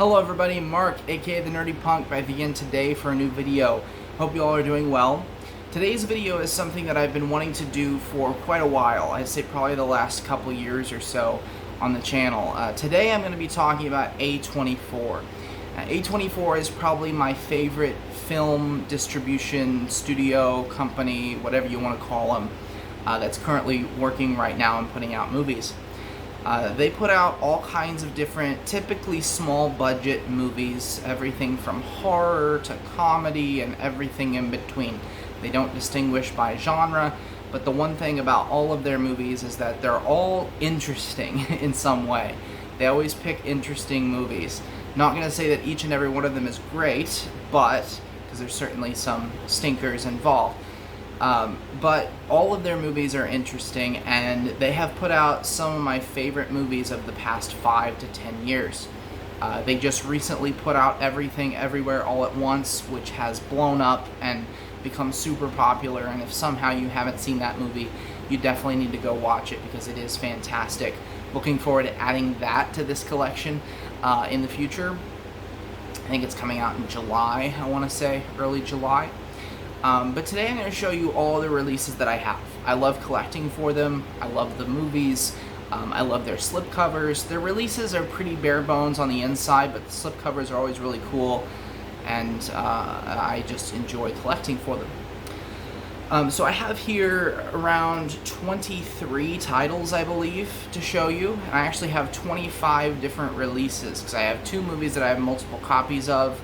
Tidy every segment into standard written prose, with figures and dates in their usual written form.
Hello everybody, Mark, aka The Nerdy Punk, back again today for a new video. Hope you all are doing well. Today's video is something that I've been wanting to do for quite a while. I'd say probably the last couple years or so on the channel. Today I'm going to be talking about A24. A24 is probably my favorite film distribution studio company, whatever you want to call them, that's currently working right now and putting out movies. They put out all kinds of different, typically small budget movies, everything from horror to comedy and everything in between. They don't distinguish by genre, but the one thing about all of their movies is that they're all interesting in some way. They always pick interesting movies. Not going to say that each and every one of them is great, but, because there's certainly some stinkers involved. But all of their movies are interesting, and they have put out some of my favorite movies of the past 5 to 10 years. They just recently put out Everything Everywhere All at Once, which has blown up and become super popular, and if somehow you haven't seen that movie, you definitely need to go watch it because it is fantastic. Looking forward to adding that to this collection in the future. I think it's coming out in July, I want to say, early July. But today I'm going to show you all the releases that I have. I love collecting for them. I love the movies. I love their slipcovers. Their releases are pretty bare bones on the inside, but the slipcovers are always really cool, and I just enjoy collecting for them. So I have here around 23 titles, I believe, to show you. And I actually have 25 different releases, because I have 2 movies that I have multiple copies of,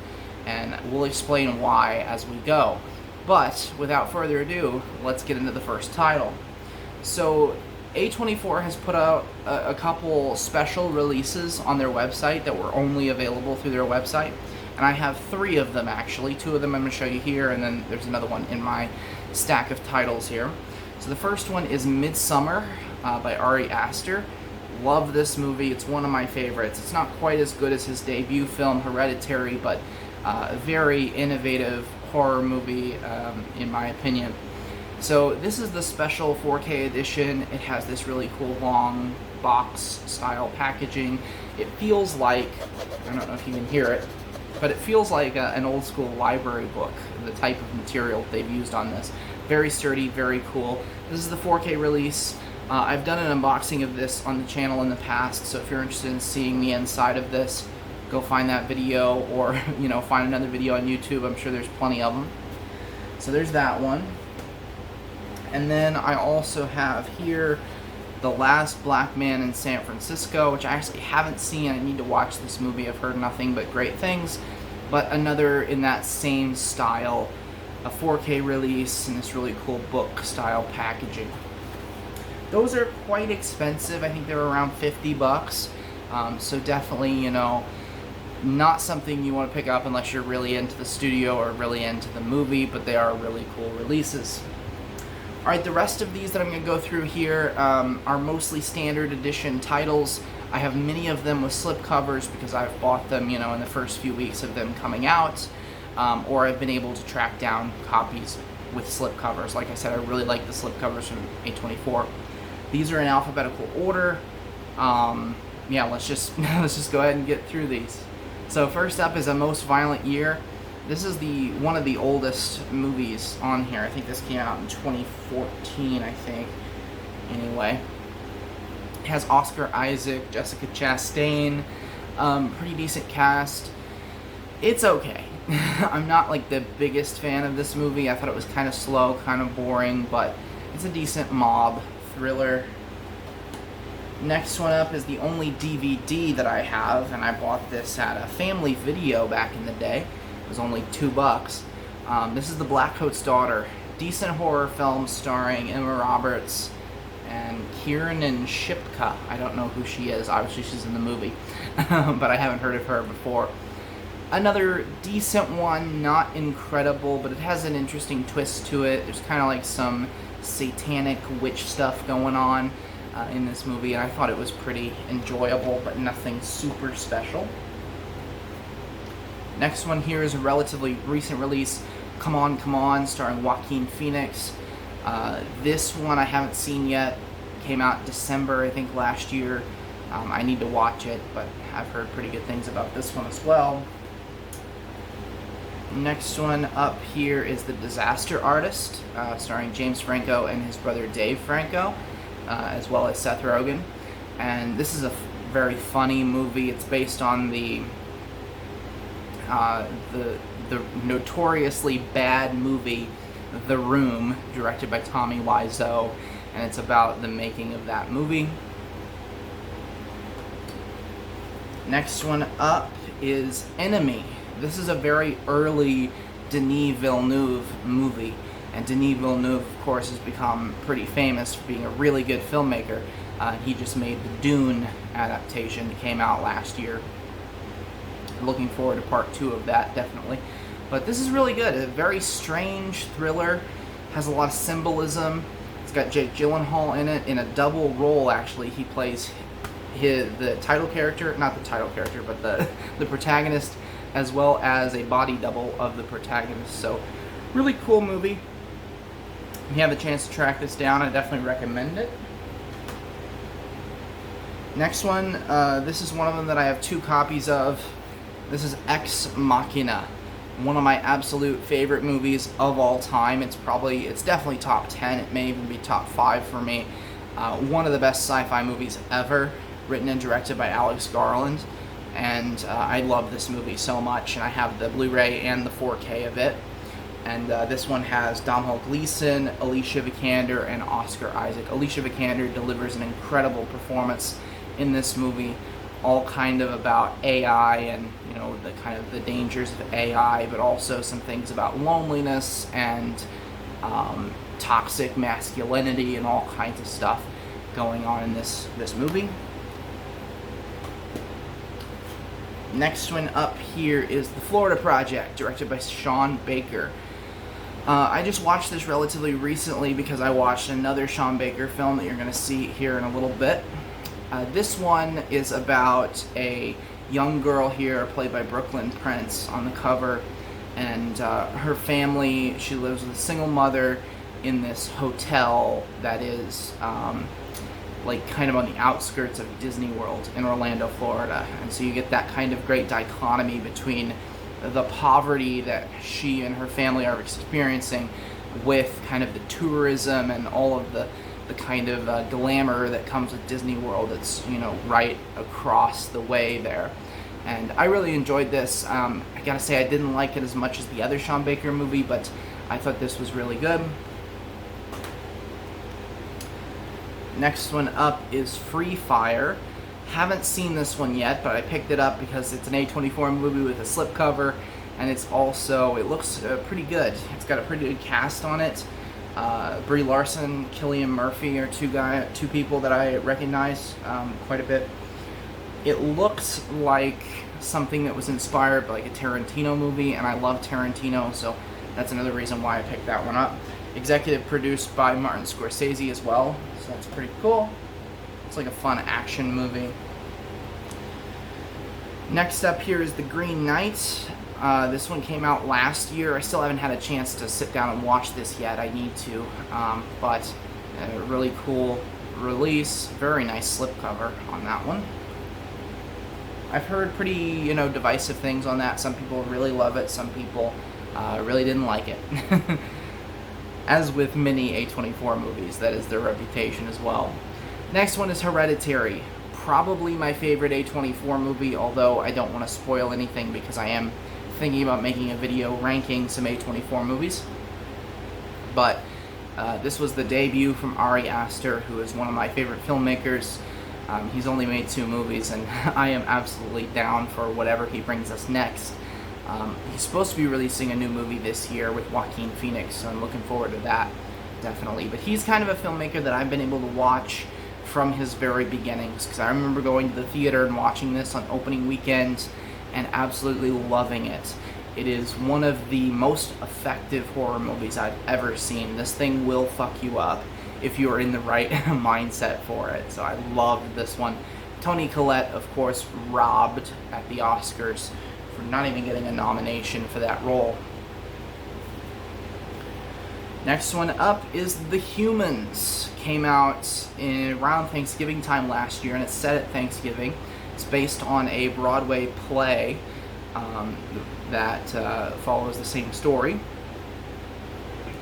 and we'll explain why as we go. But, without further ado, let's get into the first title. So, A24 has put out a couple special releases on their website that were only available through their website. And I have 3 of them, actually. 2 of them I'm going to show you here, and then there's another one in my stack of titles here. So the first one is Midsummer by Ari Aster. Love this movie. It's one of my favorites. It's not quite as good as his debut film, Hereditary, but very innovative horror movie, in my opinion. So this is the special 4K edition. It has this really cool long box style packaging. It feels like, I don't know if you can hear it, but it feels like an old school library book, the type of material they've used on this. Very sturdy, very cool. This is the 4K release. I've done an unboxing of this on the channel in the past, so if you're interested in seeing the inside of this, go find that video, or find another video on YouTube. I'm sure there's plenty of them. So there's that one. And then I also have here The Last Black Man in San Francisco, which I actually haven't seen. I need to watch this movie. I've heard nothing but great things. But another in that same style, a 4K release in this really cool book style packaging. Those are quite expensive. I think they're around 50 bucks. So definitely, not something you want to pick up unless you're really into the studio or really into the movie, but they are really cool releases. Alright, the rest of these that I'm going to go through here are mostly standard edition titles. I have many of them with slipcovers because I've bought them, in the first few weeks of them coming out, or I've been able to track down copies with slipcovers. Like I said, I really like the slipcovers from A24. These are in alphabetical order. Yeah, let's just go ahead and get through these. So first up is A Most Violent Year. This is one of the oldest movies on here. I think this came out in 2014, I think. Anyway. It has Oscar Isaac, Jessica Chastain, pretty decent cast. It's okay. I'm not like the biggest fan of this movie. I thought it was kind of slow, kind of boring, but it's a decent mob thriller. Next one up is the only DVD that I have, and I bought this at a family video back in the day. It was only $2. This is The Blackcoat's Daughter. Decent horror film starring Emma Roberts and Kiernan Shipka. I don't know who she is. Obviously she's in the movie, but I haven't heard of her before. Another decent one, not incredible, but it has an interesting twist to it. There's kind of like some satanic witch stuff going on in this movie, and I thought it was pretty enjoyable, but nothing super special. Next one here is a relatively recent release, Come On, Come On, starring Joaquin Phoenix. This one I haven't seen yet. Came out December, I think, last year. I need to watch it, but I've heard pretty good things about this one as well. Next one up here is The Disaster Artist, starring James Franco and his brother Dave Franco, as well as Seth Rogen. And this is a very funny movie. It's based on the notoriously bad movie The Room, directed by Tommy Wiseau, and it's about the making of that movie. Next one up is Enemy. This is a very early Denis Villeneuve movie, and Denis Villeneuve, of course, has become pretty famous for being a really good filmmaker. He just made the Dune adaptation that came out last year. Looking forward to part 2 of that, definitely. But this is really good. A very strange thriller, has a lot of symbolism. It's got Jake Gyllenhaal in it, in a double role, actually. He plays the title character, not the title character, but the protagonist, as well as a body double of the protagonist. So, really cool movie. If you have a chance to track this down, I definitely recommend it. Next one, this is one of them that I have 2 copies of. This is Ex Machina, one of my absolute favorite movies of all time. It's definitely top 10. It may even be top 5 for me. One of the best sci-fi movies ever, written and directed by Alex Garland. And I love this movie so much, and I have the Blu-ray and the 4K of it. And this one has Domhnall Gleeson, Alicia Vikander, and Oscar Isaac. Alicia Vikander delivers an incredible performance in this movie, all kind of about AI and, you know, the dangers of AI, but also some things about loneliness and toxic masculinity and all kinds of stuff going on in this movie. Next one up here is The Florida Project, directed by Sean Baker. I just watched this relatively recently because I watched another Sean Baker film that you're going to see here in a little bit. This one is about a young girl here, played by Brooklyn Prince on the cover, and her family. She lives with a single mother in this hotel that is like kind of on the outskirts of Disney World in Orlando, Florida. And so you get that kind of great dichotomy between the poverty that she and her family are experiencing with kind of the tourism and all of the kind of glamour that comes with Disney World. It's, you know, right across the way there. And I really enjoyed this. I gotta say, I didn't like it as much as the other Sean Baker movie, but I thought this was really good. Next one up is Free Fire. Haven't seen this one yet, but I picked it up because it's an A24 movie with a slipcover, and it's also, it looks pretty good. It's got a pretty good cast on it. Brie Larson, Cillian Murphy are two people that I recognize quite a bit. It looks like something that was inspired by like a Tarantino movie, and I love Tarantino, so that's another reason why I picked that one up. Executive produced by Martin Scorsese as well, so that's pretty cool. It's like a fun action movie. Next up here is The Green Knight. This one came out last year. I still haven't had a chance to sit down and watch this yet. I need to, but a really cool release. Very nice slipcover on that one. I've heard pretty, you know, divisive things on that. Some people really love it. Some people really didn't like it. As with many A24 movies, that is their reputation as well. Next one is Hereditary. Probably my favorite A24 movie, although I don't want to spoil anything because I am thinking about making a video ranking some A24 movies. But this was the debut from Ari Aster, who is one of my favorite filmmakers. He's only made 2 movies, and I am absolutely down for whatever he brings us next. He's supposed to be releasing a new movie this year with Joaquin Phoenix, so I'm looking forward to that, definitely. But he's kind of a filmmaker that I've been able to watch from his very beginnings, because I remember going to the theater and watching this on opening weekend and absolutely loving it. It is one of the most effective horror movies I've ever seen. This thing will fuck you up if you are in the right mindset for it. So I loved this one. Toni Collette, of course, robbed at the Oscars for not even getting a nomination for that role. Next one up is The Humans. Came out around Thanksgiving time last year, and it's set at Thanksgiving. It's based on a Broadway play that follows the same story.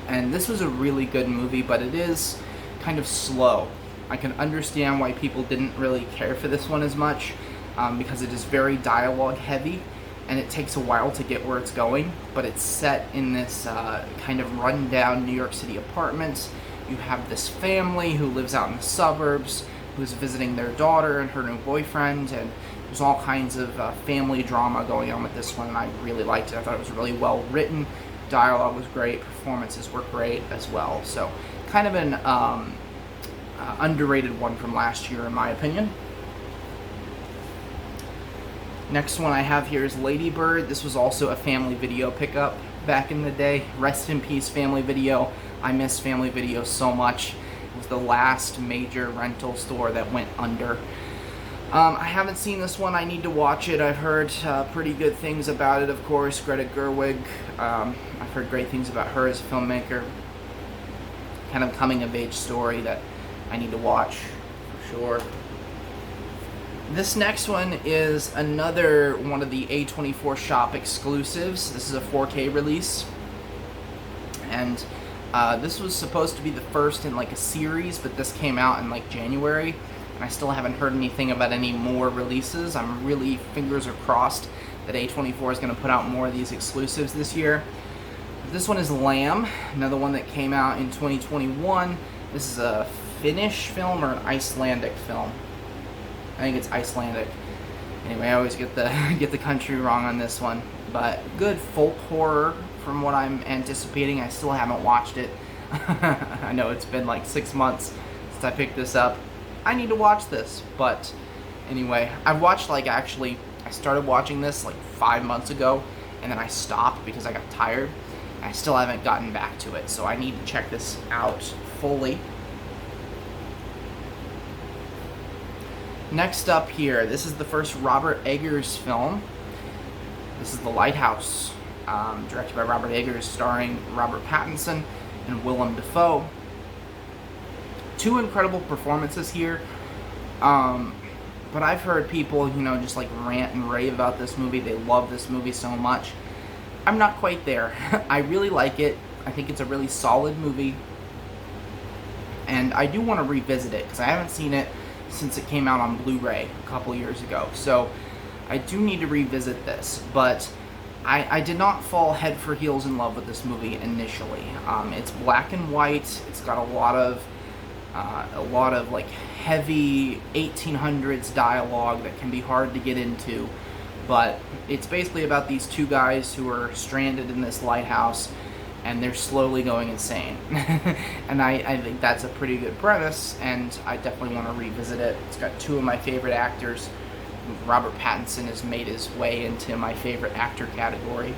And this was a really good movie, but it is kind of slow. I can understand why people didn't really care for this one as much, because it is very dialogue heavy, and it takes a while to get where it's going, but it's set in this kind of run-down New York City apartment. You have this family who lives out in the suburbs, who's visiting their daughter and her new boyfriend, and there's all kinds of family drama going on with this one, and I really liked it. I thought it was really well written, dialogue was great, performances were great as well, so kind of an underrated one from last year in my opinion. Next one I have here is Lady Bird. This was also a Family Video pickup back in the day. Rest in peace, Family Video. I miss Family Video so much. It was the last major rental store that went under. I haven't seen this one. I need to watch it. I've heard pretty good things about it, of course. Greta Gerwig. I've heard great things about her as a filmmaker. Kind of coming-of-age story that I need to watch for sure. This next one is another one of the A24 shop exclusives. This is a 4K release, and this was supposed to be the first in like a series, but this came out in like January, and I still haven't heard anything about any more releases. I'm really, fingers are crossed that A24 is going to put out more of these exclusives this year. This one is Lamb, another one that came out in 2021. This is a Finnish film or an Icelandic film. I think it's Icelandic. Anyway, I always get the country wrong on this one. But good folk horror from what I'm anticipating. I still haven't watched it. I know it's been like 6 months since I picked this up. I need to watch this. But anyway, I've watched I started watching this like 5 months ago, and then I stopped because I got tired. I still haven't gotten back to it, so I need to check this out fully. Next up here, this is the first Robert Eggers film. This is The Lighthouse, directed by Robert Eggers, starring Robert Pattinson and Willem Dafoe. Two incredible performances here, but I've heard people, just like rant and rave about this movie. They love this movie so much. I'm not quite there. I really like it. I think it's a really solid movie, and I do want to revisit it because I haven't seen it since it came out on Bluray a couple years ago. So I do need to revisit this, but I did not fall head for heels in love with this movie initially. It's black and white. It's got a lot of like heavy 1800s dialogue that can be hard to get into, but it's basically about these two guys who are stranded in this lighthouse, and they're slowly going insane. And I think that's a pretty good premise, and I definitely want to revisit it. It's got two of my favorite actors. Robert Pattinson has made his way into my favorite actor category.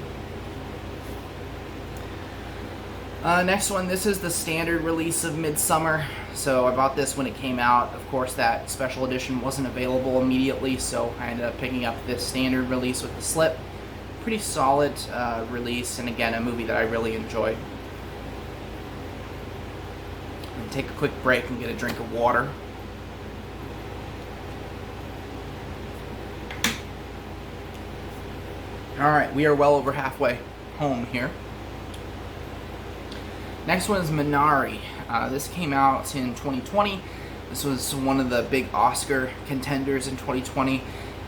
Next one, this is the standard release of Midsummer. So I bought this when it came out. Of course, that special edition wasn't available immediately, so I ended up picking up this standard release with the slip. Pretty solid release, and again, a movie that I really enjoyed. And take a quick break and get a drink of water. Alright, we are well over halfway home here. Next one is Minari. This came out in 2020. This was one of the big Oscar contenders in 2020.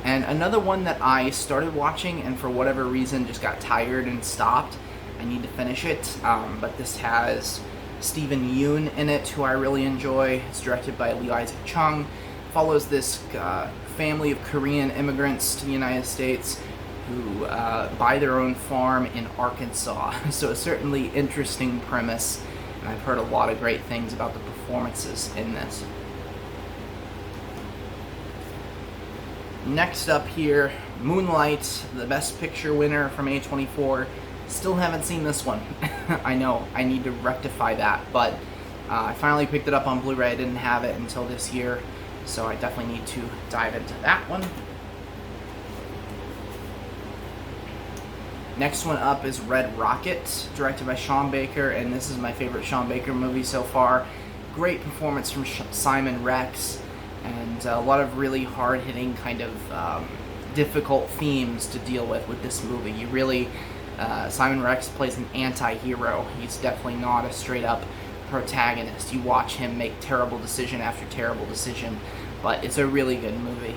And another one that I started watching and for whatever reason just got tired and stopped. I need to finish it. But this has Steven Yeun in it, who I really enjoy. It's directed by Lee Isaac Chung. Follows this family of Korean immigrants to the United States who buy their own farm in Arkansas. So a certainly interesting premise. And I've heard a lot of great things about the performances in this. Next up here, Moonlight, the Best Picture winner from A24. Still haven't seen this one. I know, I need to rectify that, but I finally picked it up on Blu-ray. I didn't have it until this year, so I definitely need to dive into that one. Next one up is Red Rocket, directed by Sean Baker, and this is my favorite Sean Baker movie so far. Great performance from Simon Rex, and a lot of really hard-hitting kind of difficult themes to deal with this movie. You really, Simon Rex plays an anti-hero. He's definitely not a straight-up protagonist. You watch him make terrible decision after terrible decision, but it's a really good movie.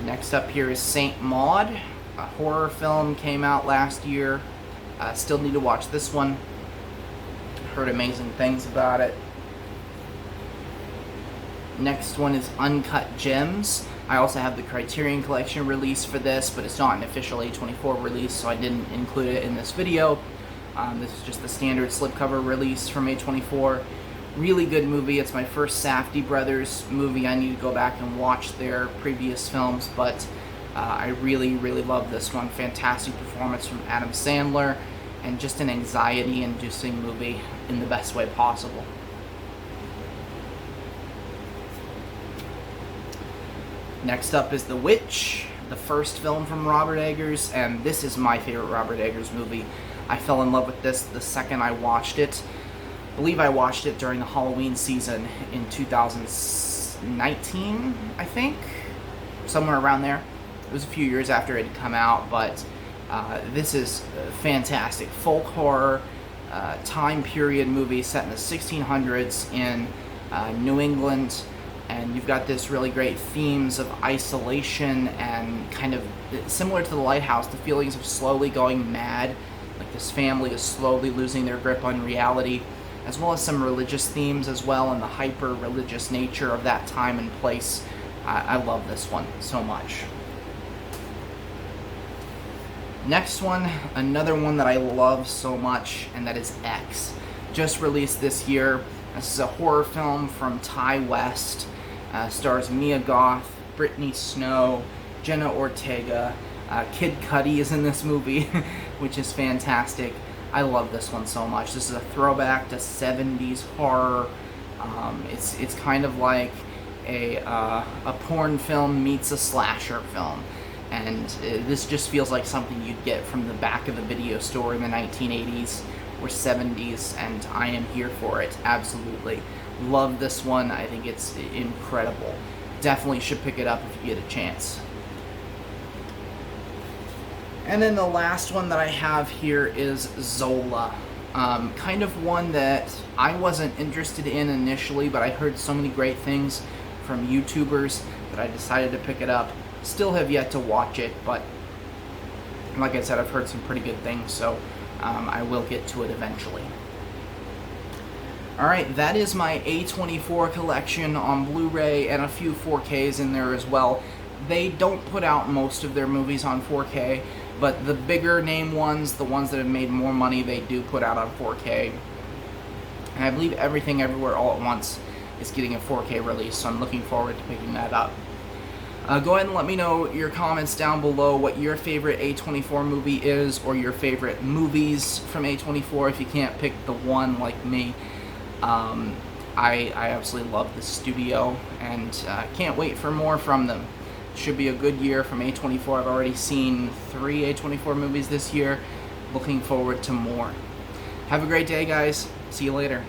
Next up here is Saint Maud, a horror film, came out last year. Still need to watch this one. Heard amazing things about it. Next one is Uncut Gems. I also have the Criterion Collection release for this, but it's not an official A24 release, so I didn't include it in this video. This is just the standard slipcover release from A24. Really good movie. It's my first Safdie brothers movie. I need to go back and watch their previous films, but I really, really love this one. Fantastic performance from Adam Sandler, and just an anxiety-inducing movie in the best way possible. Next up is The Witch, the first film from Robert Eggers, and this is my favorite Robert Eggers movie. I fell in love with this the second I watched it. I believe I watched it during the Halloween season in 2019, I think, somewhere around there. It was a few years after it had come out, but this is fantastic. Folk horror, time period movie set in the 1600s in New England, and you've got this really great themes of isolation and kind of similar to The Lighthouse, the feelings of slowly going mad, like this family is slowly losing their grip on reality, as well as some religious themes as well, and the hyper-religious nature of that time and place. I love this one so much. Next one, another one that I love so much, and that is X. Just released this year. This is a horror film from Ty West. Stars Mia Goth, Brittany Snow, Jenna Ortega. Kid Cudi is in this movie, which is fantastic. I love this one so much. This is a throwback to 70s horror. It's kind of like a porn film meets a slasher film. And this just feels like something you'd get from the back of a video store in the 1980s or 70s, and I am here for it, absolutely. Love this one. I think it's incredible. Definitely should pick it up if you get a chance. And then the last one that I have here is Zola. Kind of one that I wasn't interested in initially, but I heard so many great things from YouTubers that I decided to pick it up. Still have yet to watch it, but like I said, I've heard some pretty good things, so I will get to it eventually. Alright, that is my A24 collection on Blu-ray and a few 4Ks in there as well. They don't put out most of their movies on 4K, but the bigger name ones, the ones that have made more money, they do put out on 4K. And I believe Everything Everywhere All at Once is getting a 4K release, so I'm looking forward to picking that up. Go ahead and let me know your comments down below what your favorite A24 movie is, or your favorite movies from A24 if you can't pick the one like me. I absolutely love this studio, and can't wait for more from them. Should be a good year from A24. I've already seen 3 A24 movies this year. Looking forward to more. Have a great day, guys. See you later.